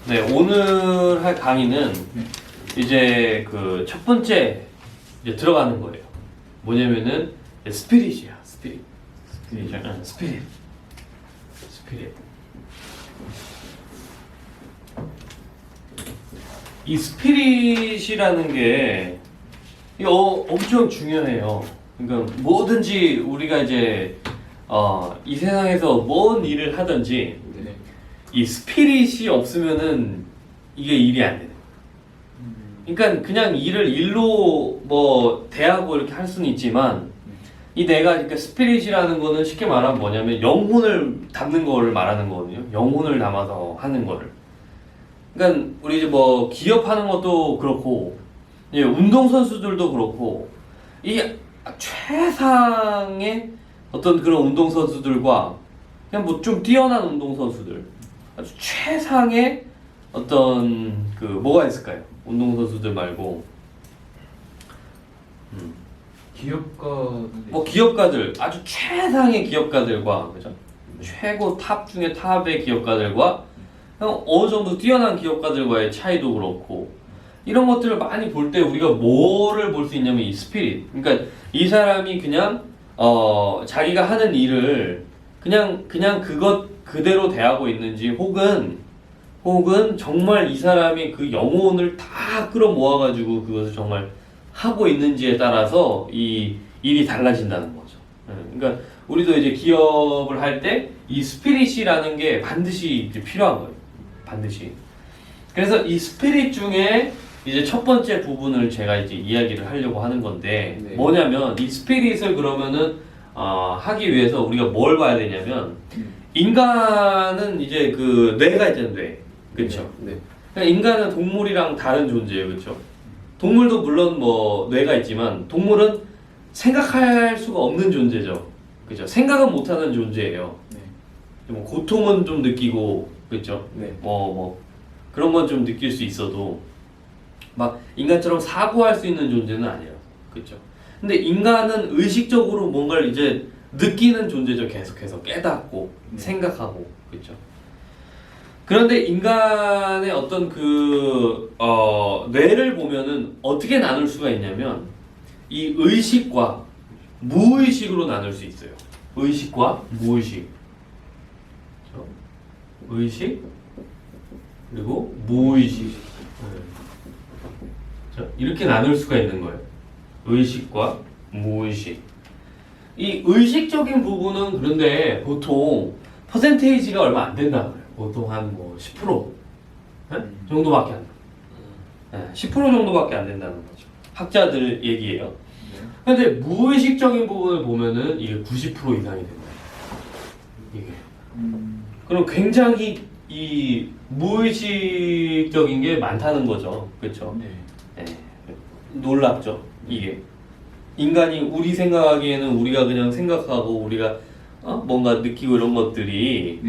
네, 오늘 할 강의는 이제 그 첫 번째 이제 들어가는 거예요. 뭐냐면은 스피릿이야, 스피릿. 스피릿. 이 스피릿이라는 게 이거 엄청 중요해요. 그러니까 뭐든지 우리가 이제 이 세상에서 뭔 일을 하든지 이 스피릿이 없으면은 이게 일이 안 되는 거예요. 그러니까 그냥 일을 일로 뭐 대하고 이렇게 할 수는 있지만 이 내가 그러니까 스피릿이라는 거는 쉽게 말하면 뭐냐면 영혼을 담는 거를 말하는 거거든요. 영혼을 담아서 하는 거를. 그러니까 우리 이제 뭐 기업하는 것도 그렇고 예, 운동 선수들도 그렇고 이 최상의 어떤 그런 운동 선수들과 그냥 뭐 좀 뛰어난 운동 선수들 아주 최상의 어떤 그 뭐가 있을까요? 운동 선수들 말고 뭐 기업가들 아주 최상의 기업가들과 그죠? 최고 탑 중에 탑의 기업가들과 어느 정도 뛰어난 기업가들과의 차이도 그렇고 이런 것들을 많이 볼 때 우리가 뭐를 볼 수 있냐면 이 스피릿. 그러니까 이 사람이 그냥 자기가 하는 일을 그냥 그것 그대로 대하고 있는지 혹은 정말 이 사람이 그 영혼을 다 끌어모아가지고 그것을 정말 하고 있는지에 따라서 이 일이 달라진다는 거죠. 그러니까 우리도 이제 기업을 할 때 이 스피릿이라는 게 반드시 이제 필요한 거예요. 반드시. 그래서 이 스피릿 중에 이제 첫 번째 부분을 제가 이제 이야기를 하려고 하는 건데 뭐냐면 이 스피릿을 그러면은 하기 위해서 우리가 뭘 봐야 되냐면 인간은 이제 그 뇌가 있잖아요, 뇌. 그렇죠? 네. 그러니까 인간은 동물이랑 다른 존재예요. 그렇죠? 동물도 물론 뭐 뇌가 있지만 동물은 생각할 수가 없는 존재죠. 그렇죠? 생각은 못 하는 존재예요. 네. 뭐 고통은 좀 느끼고 그렇죠? 네. 뭐 그런 건 좀 느낄 수 있어도 막 인간처럼 사고할 수 있는 존재는 아니에요. 그렇죠? 근데 인간은 의식적으로 뭔가를 이제 느끼는 존재죠. 계속해서 깨닫고 생각하고 그렇죠? 그런데 인간의 어떤 그 뇌를 보면은 어떻게 나눌 수가 있냐면 이 의식과 무의식으로 나눌 수 있어요. 의식과 무의식. 그렇죠? 의식 그리고 무의식. 이렇게 나눌 수가 있는 거예요. 의식과 무의식. 이 의식적인 부분은 그런데 보통 퍼센테이지가 얼마 안 된다고 해요. 보통 한 뭐 10% 정도밖에 안 돼요. 10% 정도밖에 안 된다는 거죠. 학자들 얘기예요. 근데 무의식적인 부분을 보면은 이게 90% 이상이 된다. 이게. 그럼 굉장히 이 무의식적인 게 많다는 거죠. 그렇죠? 네. 놀랍죠. 이게 인간이 우리 생각하기에는 우리가 그냥 생각하고 우리가 뭔가 느끼고 이런 것들이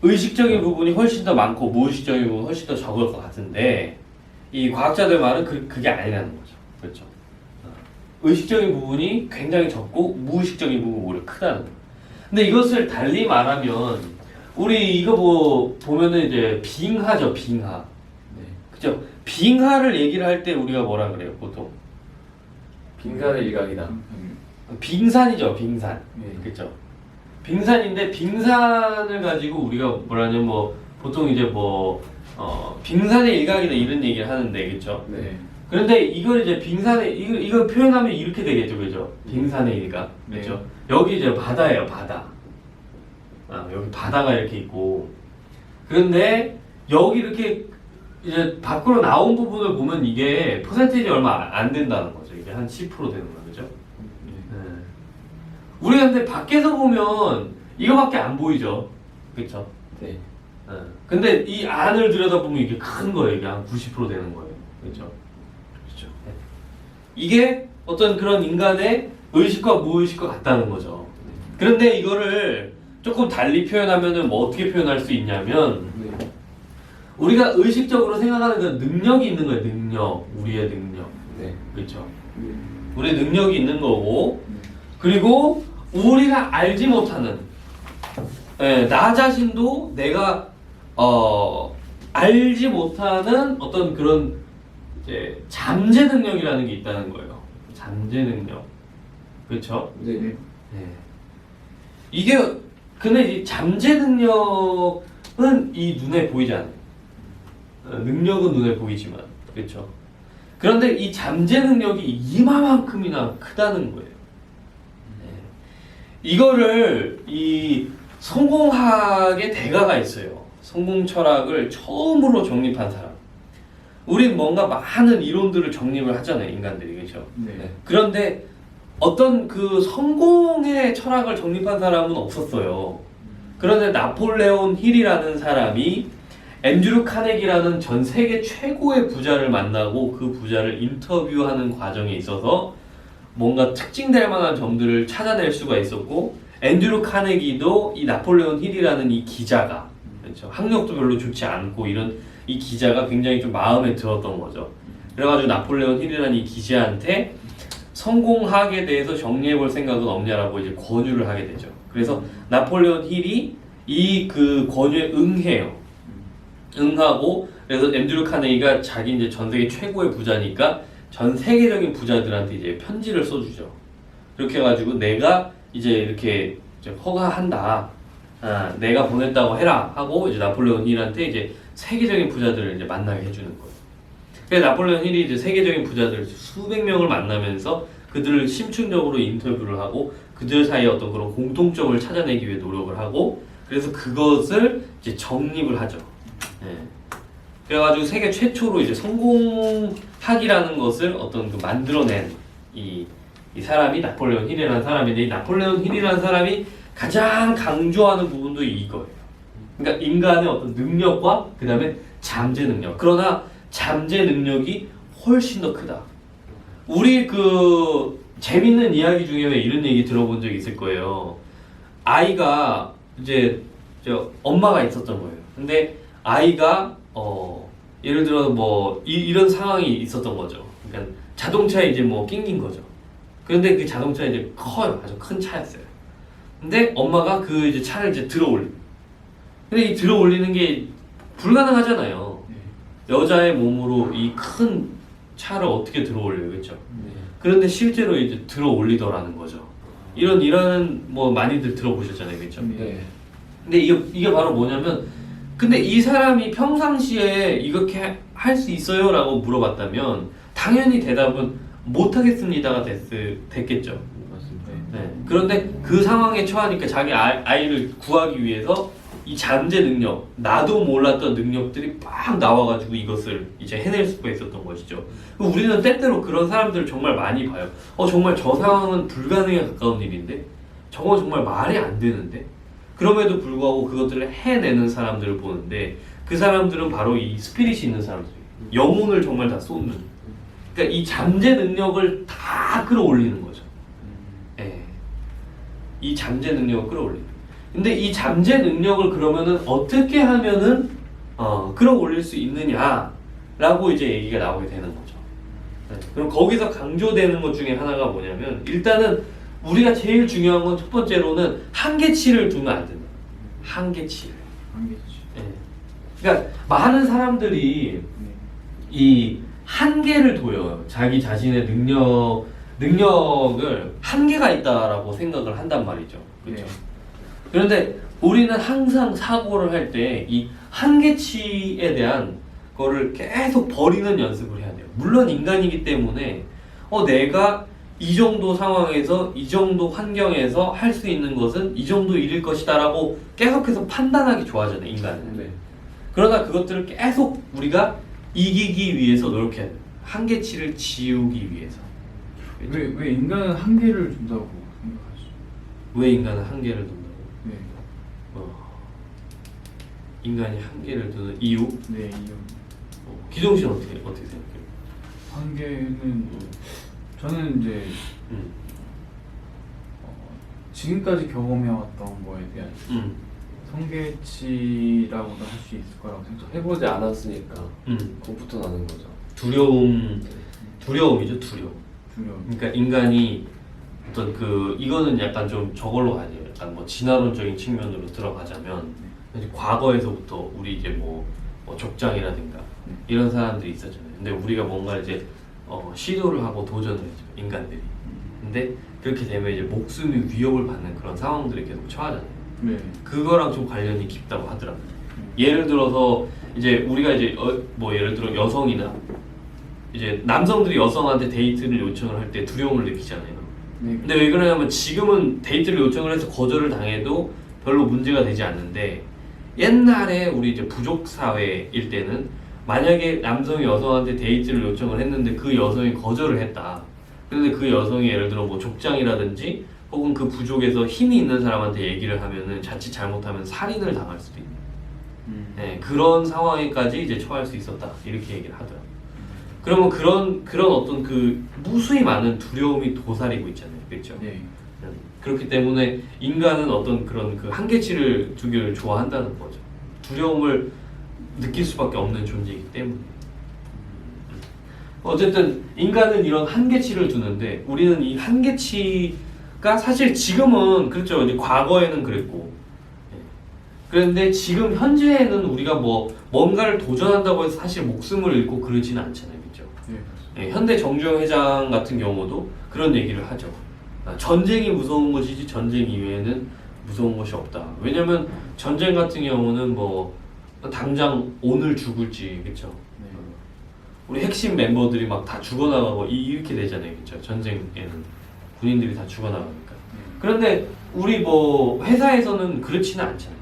의식적인 부분이 훨씬 더 많고 무의식적인 부분이 훨씬 더 적을 것 같은데 이 과학자들 말은 그게 아니라는 거죠. 그렇죠? 의식적인 부분이 굉장히 적고 무의식적인 부분이 오히려 크다는 거예요. 근데 이것을 달리 말하면 우리 이거 뭐 보면은 이제 빙하죠, 빙하. 그죠? 빙하를 얘기를 할 때 우리가 뭐라 그래요, 보통? 빙산의 일각이다. 빙산이죠, 빙산. 그죠? 빙산인데 빙산을 가지고 우리가 뭐라냐면 뭐 보통 이제 뭐 빙산의 일각이다 이런 얘기를 하는데, 그죠? 네. 그런데 이걸 이제 빙산의 이걸 표현하면 이렇게 되겠죠, 그죠? 빙산의 일각, 그죠? 여기 이제 바다예요, 바다. 여기 바다가 이렇게 있고, 그런데 여기 이렇게 이제 밖으로 나온 부분을 보면 이게 퍼센테이지 얼마 안 된다는 거죠. 이게 한 10% 되는 거죠, 그죠? 우리가 근데 밖에서 보면 이거밖에 안 보이죠, 그렇죠? 네. 근데 이 안을 들여다보면 이게 큰 거예요. 이게 한 90% 되는 거예요, 그렇죠? 그렇죠. 이게 어떤 그런 인간의 의식과 무의식과 같다는 거죠. 그런데 이거를 조금 달리 표현하면은 뭐 어떻게 표현할 수 있냐면 우리가 의식적으로 생각하는 그 능력이 있는 거예요. 능력, 우리의 능력. 그렇죠. 우리의 능력이 있는 거고 그리고 우리가 알지 못하는 나 자신도 내가 알지 못하는 어떤 그런 이제 잠재 능력이라는 게 있다는 거예요. 잠재 능력. 그렇죠? 네. 네. 이게 근데 이 잠재 능력은 이 눈에 보이지 않아요. 능력은 눈에 보이지만 그렇죠. 그런데 이 잠재 능력이 이마만큼이나 크다는 거예요. 이거를 이 성공학의 대가가 있어요. 성공 철학을 처음으로 정립한 사람. 우린 뭔가 많은 이론들을 정립을 하잖아요, 인간들이. 그렇죠? 네. 그런데 어떤 그 성공의 철학을 정립한 사람은 없었어요. 그런데 나폴레온 힐이라는 사람이 앤드류 카네기라는 전 세계 최고의 부자를 만나고 그 부자를 인터뷰하는 과정에 있어서 뭔가 특징될 만한 점들을 찾아낼 수가 있었고, 앤드류 카네기도 이 나폴레온 힐이라는 이 기자가, 그렇죠? 학력도 별로 좋지 않고 이런 이 기자가 굉장히 좀 마음에 들었던 거죠. 그래가지고 나폴레온 힐이라는 이 기자한테 성공학에 대해서 정리해볼 생각은 없냐라고 이제 권유를 하게 되죠. 그래서 나폴레온 힐이 이 그 권유에 응해요. 응하고, 그래서 앤드류 카네기가 자기 이제 전 세계 최고의 부자니까 전 세계적인 부자들한테 이제 편지를 써주죠. 그렇게 해가지고 내가 이제 이렇게 이제 허가한다. 내가 보냈다고 해라 하고 이제 나폴레온 힐한테 이제 세계적인 부자들을 이제 만나게 해주는 거예요. 그래서 나폴레온 힐이 이제 세계적인 부자들 수백 명을 만나면서 그들을 심층적으로 인터뷰를 하고 그들 사이에 어떤 그런 공통점을 찾아내기 위해 노력을 하고, 그래서 그것을 이제 정립을 하죠. 예. 그래가지고 세계 최초로 이제 성공학이라는 것을 어떤 그 만들어낸 이 사람이 나폴레온 힐이라는 사람인데, 이 나폴레온 힐이라는 사람이 가장 강조하는 부분도 이거예요. 그러니까 인간의 어떤 능력과 그 다음에 잠재 능력. 그러나 잠재 능력이 훨씬 더 크다. 우리 그 재밌는 이야기 중에 이런 얘기 들어본 적 있을 거예요. 아이가 이제 엄마가 있었던 거예요. 근데 아이가 예를 들어 뭐 이런 상황이 있었던 거죠. 그러니까 자동차에 이제 뭐 낑긴 거죠. 그런데 그 자동차 이제 커요. 아주 큰 차였어요. 근데 엄마가 그 이제 차를 이제 들어 올려. 근데 이 들어 올리는 게 불가능하잖아요. 여자의 몸으로 이 큰 차를 어떻게 들어 올려요, 그렇죠? 그런데 실제로 이제 들어 올리더라는 거죠. 이런 뭐 많이들 들어보셨잖아요, 그렇죠? 네. 근데 이게 바로 뭐냐면, 근데 이 사람이 평상시에 이렇게 할 수 있어요? 라고 물어봤다면 당연히 대답은 못하겠습니다가 됐겠죠. 맞습니다. 네. 그런데 그 상황에 처하니까 자기 아이를 구하기 위해서 이 잠재 능력, 나도 몰랐던 능력들이 막 나와가지고 이것을 이제 해낼 수가 있었던 것이죠. 우리는 때때로 그런 사람들을 정말 많이 봐요. 정말 저 상황은 불가능에 가까운 일인데, 저건 정말 말이 안 되는데, 그럼에도 불구하고 그것들을 해내는 사람들을 보는데, 그 사람들은 바로 이 스피릿이 있는 사람들이에요. 영혼을 정말 다 쏟는. 그러니까 이 잠재 능력을 다 끌어올리는 거죠. 예. 이 잠재 능력을 끌어올리는. 근데 이 잠재 능력을 그러면은 어떻게 하면은 끌어올릴 수 있느냐라고 이제 얘기가 나오게 되는 거죠. 네. 그럼 거기서 강조되는 것 중에 하나가 뭐냐면, 일단은 우리가 제일 중요한 건 첫 번째로는 한계치를 두면 안 된다. 한계치를. 네. 그러니까 많은 사람들이 이 한계를 둬요. 자기 자신의 능력을 한계가 있다라고 생각을 한단 말이죠. 그렇죠? 그런데 우리는 항상 사고를 할 때 이 한계치에 대한 거를 계속 버리는 연습을 해야 돼요. 물론 인간이기 때문에 내가 이 정도 상황에서 이 정도 환경에서 할 수 있는 것은 이 정도 일일 것이다 라고 계속해서 판단하기 좋아하잖아요, 인간은. 네. 그러나 그것들을 계속 우리가 이기기 위해서 노력해야 돼요. 한계치를 지우기 위해서. 왜 인간은 한계를 준다고 생각하시죠? 왜 인간은 한계를 둔다고? 네. 인간이 한계를 두는 이유? 네, 이유. 기동 씨는 어떻게 생각해요? 한계는 저는 이제 음. 지금까지 경험해왔던 거에 대한 음. 성계치라고도 할 수 있을 거라고 생각해요. 해보지 않았으니까 음. 그것부터 나는 거죠. 두려움이죠, 두려움. 두려움. 그러니까 인간이 어떤 이거는 약간 좀 저걸로 가네요. 약간 뭐 진화론적인 측면으로 들어가자면 이제 과거에서부터 우리 이제 뭐 뭐 족장이라든가 이런 사람들이 있었잖아요. 근데 우리가 뭔가 이제 시도를 하고 도전을 했죠, 인간들이. 근데 그렇게 되면 이제 목숨이 위협을 받는 그런 상황들이 계속 처하잖아요. 네. 그거랑 좀 관련이 깊다고 하더라고요. 예를 들어서 이제 우리가 이제 뭐 예를 들어 여성이나 이제 남성들이 여성한테 데이트를 요청을 할 때 두려움을 느끼잖아요. 네. 근데 왜 그러냐면 지금은 데이트를 요청을 해서 거절을 당해도 별로 문제가 되지 않는데, 옛날에 우리 이제 부족 사회일 때는 만약에 남성이 여성한테 데이트를 요청을 했는데 그 여성이 거절을 했다. 그런데 그 여성이 예를 들어 뭐 족장이라든지 혹은 그 부족에서 힘이 있는 사람한테 얘기를 하면은 자칫 잘못하면 살인을 당할 수도 있는, 네, 그런 상황에까지 이제 처할 수 있었다, 이렇게 얘기를 하더라고요. 그러면 그런 어떤 그 무수히 많은 두려움이 도사리고 있잖아요, 그렇죠? 네. 그렇기 때문에 인간은 어떤 그런 그 한계치를 두기를 좋아한다는 거죠. 두려움을 느낄 수밖에 없는 존재이기 때문에. 어쨌든 인간은 이런 한계치를 두는데, 우리는 이 한계치가 사실 지금은 그렇죠. 이제 과거에는 그랬고, 그런데 지금 현재에는 우리가 뭐 뭔가를 도전한다고 해서 사실 목숨을 잃고 그러지는 않잖아요, 그렇죠? 네. 현대 정주영 회장 같은 경우도 그런 얘기를 하죠. 전쟁이 무서운 것이지 전쟁 이외에는 무서운 것이 없다. 왜냐면 전쟁 같은 경우는 뭐 당장 오늘 죽을지, 그렇죠? 네. 우리 핵심 멤버들이 막 다 죽어나가고 이렇게 되잖아요, 그렇죠? 전쟁에는 군인들이 다 죽어나가니까. 그런데 우리 뭐 회사에서는 그렇지는 않잖아요.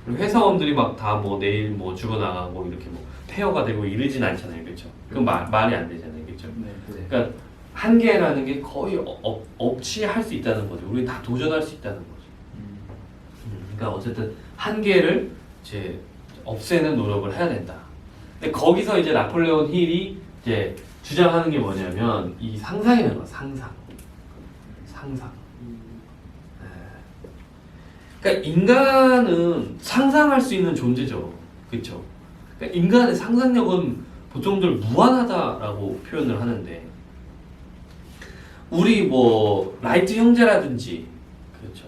회사원들이 막 다 뭐 내일 뭐 죽어나가고 이렇게 뭐 폐허가 되고 이러진 않잖아요, 그렇죠? 그건 말이 안 되잖아요, 그렇죠? 네. 그러니까 한계라는 게 거의 없이 할 수 있다는 거죠. 우리 다 도전할 수 있다는 거죠. 그러니까 어쨌든 한계를 이제 없애는 노력을 해야 된다. 근데 거기서 이제 나폴레온 힐이 이제 주장하는 게 뭐냐면 이 상상이라는 거야, 상상. 그러니까 인간은 상상할 수 있는 존재죠, 그렇죠? 그러니까 인간의 상상력은 보통들 무한하다라고 표현을 하는데, 우리 뭐 라이트 형제라든지, 그렇죠?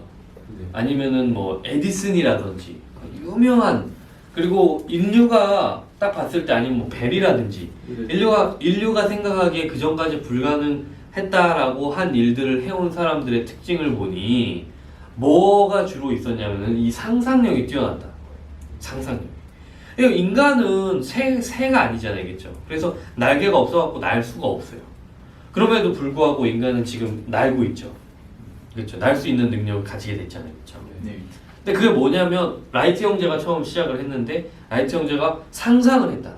네. 아니면은 뭐 에디슨이라든지 유명한, 그리고 인류가 딱 봤을 때, 아니면 뭐 벨이라든지 인류가 생각하기에 그 전까지 불가능했다라고 한 일들을 해온 사람들의 특징을 보니 뭐가 주로 있었냐면은 이 상상력이 뛰어난다. 상상력. 그러니까 인간은 새가 아니잖아요, 그렇죠? 그래서 날개가 없어갖고 날 수가 없어요. 그럼에도 불구하고 인간은 지금 날고 있죠. 그렇죠? 날 수 있는 능력을 가지게 됐잖아요, 그렇죠? 네. 근데 그게 뭐냐면 라이트 형제가 처음 시작을 했는데, 라이트 형제가 상상을 했다는 거죠.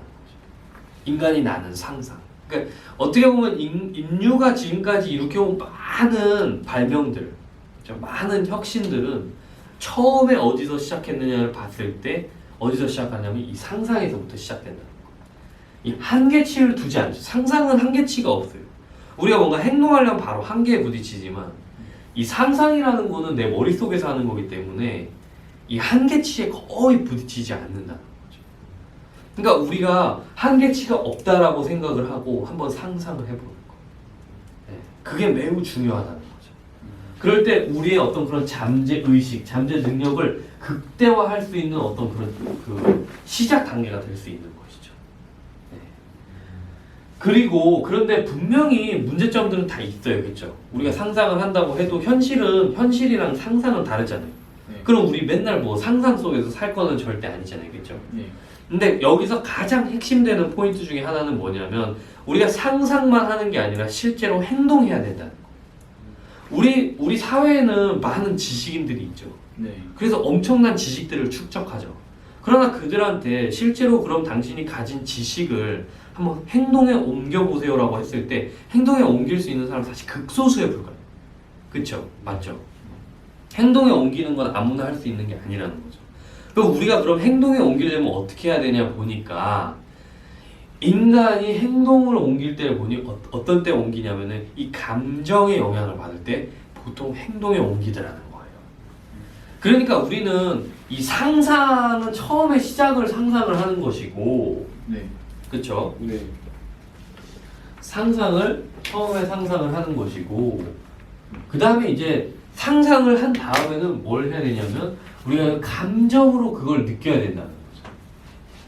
인간이 나는 상상. 그러니까 어떻게 보면 인류가 지금까지 일으켜온 많은 발명들, 그렇죠? 많은 혁신들은 처음에 어디서 시작했느냐를 봤을 때 어디서 시작하냐면 이 상상에서부터 시작된다는 거예요. 이 한계치를 두지 않죠. 상상은 한계치가 없어요. 우리가 뭔가 행동하려면 바로 한계에 부딪히지만 이 상상이라는 거는 내 머릿속에서 하는 거기 때문에 이 한계치에 거의 부딪히지 않는다는 거죠. 그러니까 우리가 한계치가 없다라고 생각을 하고 한번 상상을 해보는 거. 네, 그게 매우 중요하다는 거죠. 그럴 때 우리의 어떤 그런 잠재 의식, 잠재 능력을 극대화할 수 있는 어떤 그런 그 시작 단계가 될 수 있는 것이죠. 네. 그리고 그런데 분명히 문제점들은 다 있어요, 그렇죠? 우리가 상상을 한다고 해도 현실이랑 상상은 다르잖아요. 네. 그럼 우리 맨날 뭐 상상 속에서 살 거는 절대 아니잖아요, 그렇죠? 네. 근데 여기서 가장 핵심되는 포인트 중에 하나는 뭐냐면 우리가 상상만 하는 게 아니라 실제로 행동해야 된다는 거. 우리 사회에는 많은 지식인들이 있죠. 네. 그래서 엄청난 지식들을 축적하죠. 그러나 그들한테 실제로 그럼 당신이 가진 지식을 한번 행동에 옮겨보세요라고 했을 때 행동에 옮길 수 있는 사람 사실 극소수에 불과해요. 그쵸? 맞죠? 행동에 옮기는 건 아무나 할 수 있는 게 아니라는 거죠. 그럼 우리가 그럼 행동에 옮기려면 어떻게 해야 되냐 보니까 인간이 행동을 옮길 때를 보니 어떤 때 옮기냐면은 이 감정의 영향을 받을 때 보통 행동에 옮기더라는 거예요. 그러니까 우리는 이 상상은 처음에 시작을 상상을 하는 것이고, 네. 그쵸? 네. 상상을 처음에 상상을 하는 것이고, 그 다음에 이제 상상을 한 다음에는 뭘 해야 되냐면 우리가 감정으로 그걸 느껴야 된다는 거죠.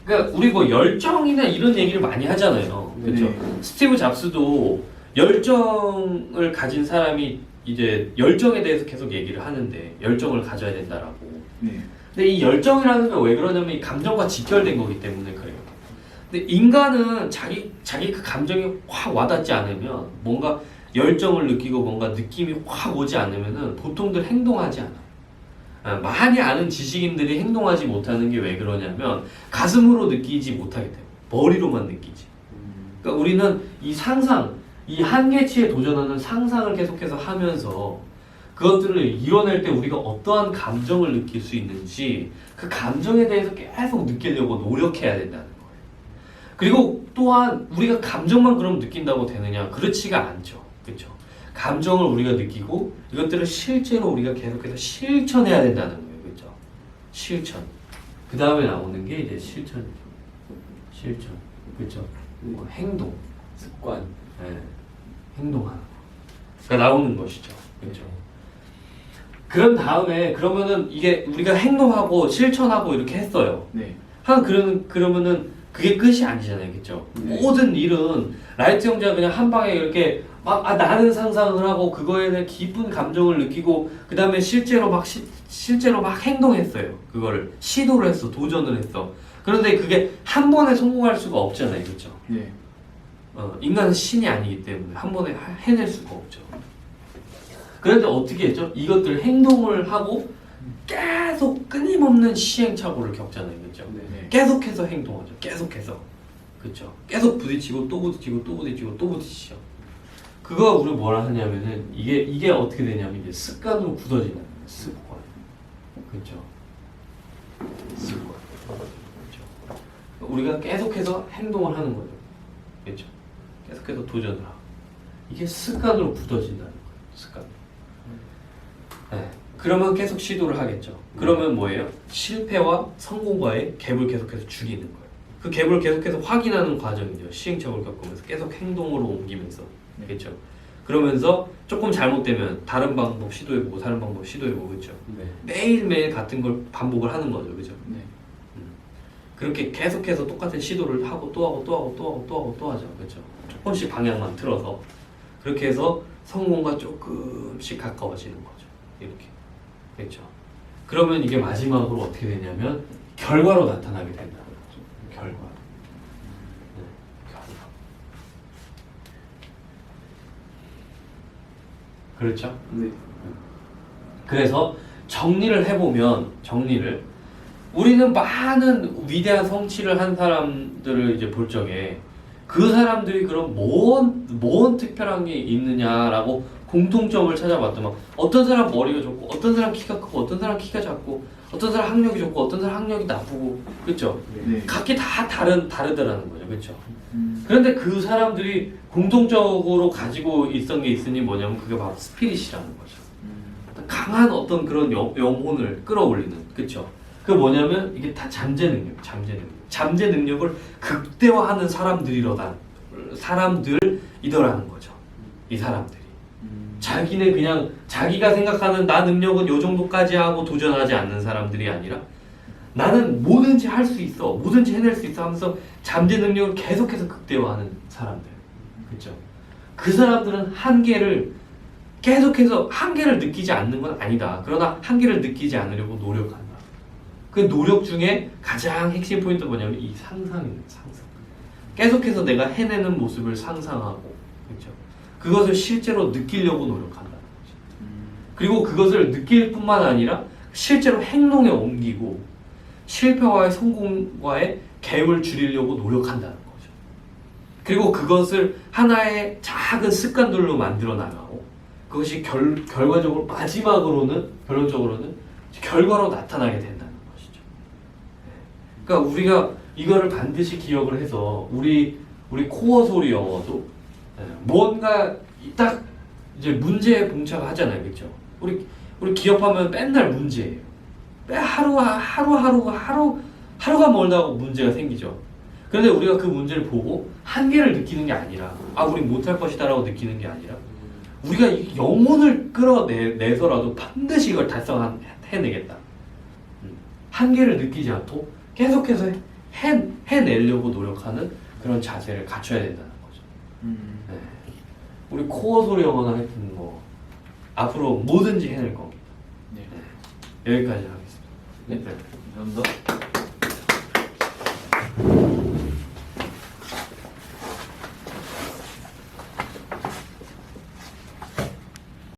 그러니까 우리 뭐 열정이나 이런 얘기를 많이 하잖아요. 그렇죠? 네. 스티브 잡스도 열정을 가진 사람이 이제 열정에 대해서 계속 얘기를 하는데 열정을 가져야 된다라고. 네. 근데 이 열정이라는 게 왜 그러냐면 이 감정과 직결된 거기 때문에 그래요. 근데 인간은 자기 그 감정이 확 와닿지 않으면 뭔가 열정을 느끼고 뭔가 느낌이 확 오지 않으면은 보통들 행동하지 않아요. 많이 아는 지식인들이 행동하지 못하는 게 왜 그러냐면 가슴으로 느끼지 못하게 돼요. 머리로만 느끼지. 그러니까 우리는 이 상상, 이 한계치에 도전하는 상상을 계속해서 하면서 그것들을 이뤄낼 때 우리가 어떠한 감정을 느낄 수 있는지 그 감정에 대해서 계속 느끼려고 노력해야 된다는 거예요. 그리고 또한 우리가 감정만 그럼 느낀다고 되느냐? 그렇지가 않죠. 그렇죠? 감정을 우리가 느끼고 이것들을 실제로 우리가 계속해서 실천해야 된다는 거예요. 그렇죠? 실천. 그 다음에 나오는 게 이제 실천이죠. 실천. 그렇죠? 뭐 행동. 습관. 네. 행동하는 거가 나오는 것이죠. 그렇죠? 그런 다음에 그러면은 이게 우리가 행동하고 실천하고 이렇게 했어요. 네. 그러면은 그게 끝이 아니잖아요, 그렇죠? 네. 모든 일은 라이트 형제가 그냥 한 방에 이렇게 막 나는 상상을 하고 그거에 대한 기쁜 감정을 느끼고 그 다음에 실제로 막 행동했어요. 그거를 시도를 했어, 도전을 했어. 그런데 그게 한 번에 성공할 수가 없잖아요, 그렇죠? 네. 인간은 신이 아니기 때문에 한 번에 해낼 수가 없죠. 그런데 어떻게 했죠? 이것들 행동을 하고 계속 끊임없는 시행착오를 겪잖아요, 그렇죠? 네. 계속해서 행동하죠. 계속해서. 그렇죠. 계속 부딪히고 또 부딪히고 또 부딪히고 또 부딪히죠. 그거 우리 뭐라 하냐면은 이게 어떻게 되냐면 이제 습관으로 굳어지는 거예요. 습관. 그렇죠. 습관. 그렇죠. 우리가 계속해서 행동을 하는 거죠. 그렇죠. 계속해서 도전을 하고 이게 습관으로 굳어진다는 거예요. 습관. 네. 그러면 계속 시도를 하겠죠. 그러면 뭐예요? 실패와 성공과의 갭을 계속해서 줄이는 거예요. 그 갭을 계속해서 확인하는 과정이죠. 시행착오를 겪으면서 계속 행동으로 옮기면서. 그렇죠. 그러면서 조금 잘못되면 다른 방법 시도해보고 다른 방법 시도해보고 그렇죠. 네. 매일매일 같은 걸 반복을 하는 거죠. 그렇죠. 네. 그렇게 계속해서 똑같은 시도를 하고 또 하고 또 하고 또 하고 또 하고 또 하죠. 그렇죠. 조금씩 방향만 틀어서 그렇게 해서 성공과 조금씩 가까워지는 거죠. 이렇게. 그렇죠. 그러면 이게 마지막으로 어떻게 되냐면 결과로 나타나게 된다는 거죠. 결과. 네, 결과. 그렇죠. 네. 그래서 정리를 해보면 우리는 많은 위대한 성취를 한 사람들을 이제 볼 적에 그 사람들이 그럼 뭔 특별한 게 있느냐라고 공통점을 찾아봤더만 어떤 사람 머리가 좋고 어떤 사람 키가 크고 어떤 사람 키가 작고 어떤 사람 학력이 좋고 어떤 사람 학력이 나쁘고 그렇죠? 네. 각기 다 다르더라는 거죠. 그렇죠? 그런데 그 사람들이 공통적으로 가지고 있던 게 있으니 뭐냐면 그게 바로 스피릿이라는 거죠. 강한 어떤 그런 영혼을 끌어올리는 그렇죠. 그 뭐냐면 이게 다 잠재 능력을 극대화하는 사람들이더라는 거죠. 이 사람들이 자기네 그냥 자기가 생각하는 나 능력은 요 정도까지 하고 도전하지 않는 사람들이 아니라 나는 뭐든지 할 수 있어, 뭐든지 해낼 수 있어 하면서 잠재 능력을 계속해서 극대화하는 사람들, 그렇죠? 그 사람들은 계속해서 한계를 느끼지 않는 건 아니다. 그러나 한계를 느끼지 않으려고 노력한다. 그 노력 중에 가장 핵심 포인트 뭐냐면 이 상상입니다. 상상. 계속해서 내가 해내는 모습을 상상하고, 그렇죠? 그것을 실제로 느끼려고 노력한다는 거죠. 그리고 그것을 느낄 뿐만 아니라 실제로 행동에 옮기고 실패와의 성공과의 갭을 줄이려고 노력한다는 거죠. 그리고 그것을 하나의 작은 습관들로 만들어 나가고 그것이 결과적으로 결론적으로는 결과로 나타나게 된다는 것이죠. 그러니까 우리가 이거를 반드시 기억을 해서 우리 코어 소리 영어도 뭔가 딱 이제 문제에 봉착하잖아요, 그렇죠? 우리 기업하면 맨날 문제예요. 하루가 멀다고 문제가 생기죠. 그런데 우리가 그 문제를 보고 한계를 느끼는 게 아니라 우리 못할 것이다라고 느끼는 게 아니라 우리가 이 영혼을 끌어내서라도 반드시 이걸 달성해내겠다. 한계를 느끼지 않고 계속해서 해내려고 노력하는 그런 자세를 갖춰야 된다는 거죠. 네. 우리 코어 소리 영어는 하여튼 뭐 앞으로 뭐든지 해낼 겁니다. 네. 여기까지 하겠습니다. 네. 네. 감사합니다.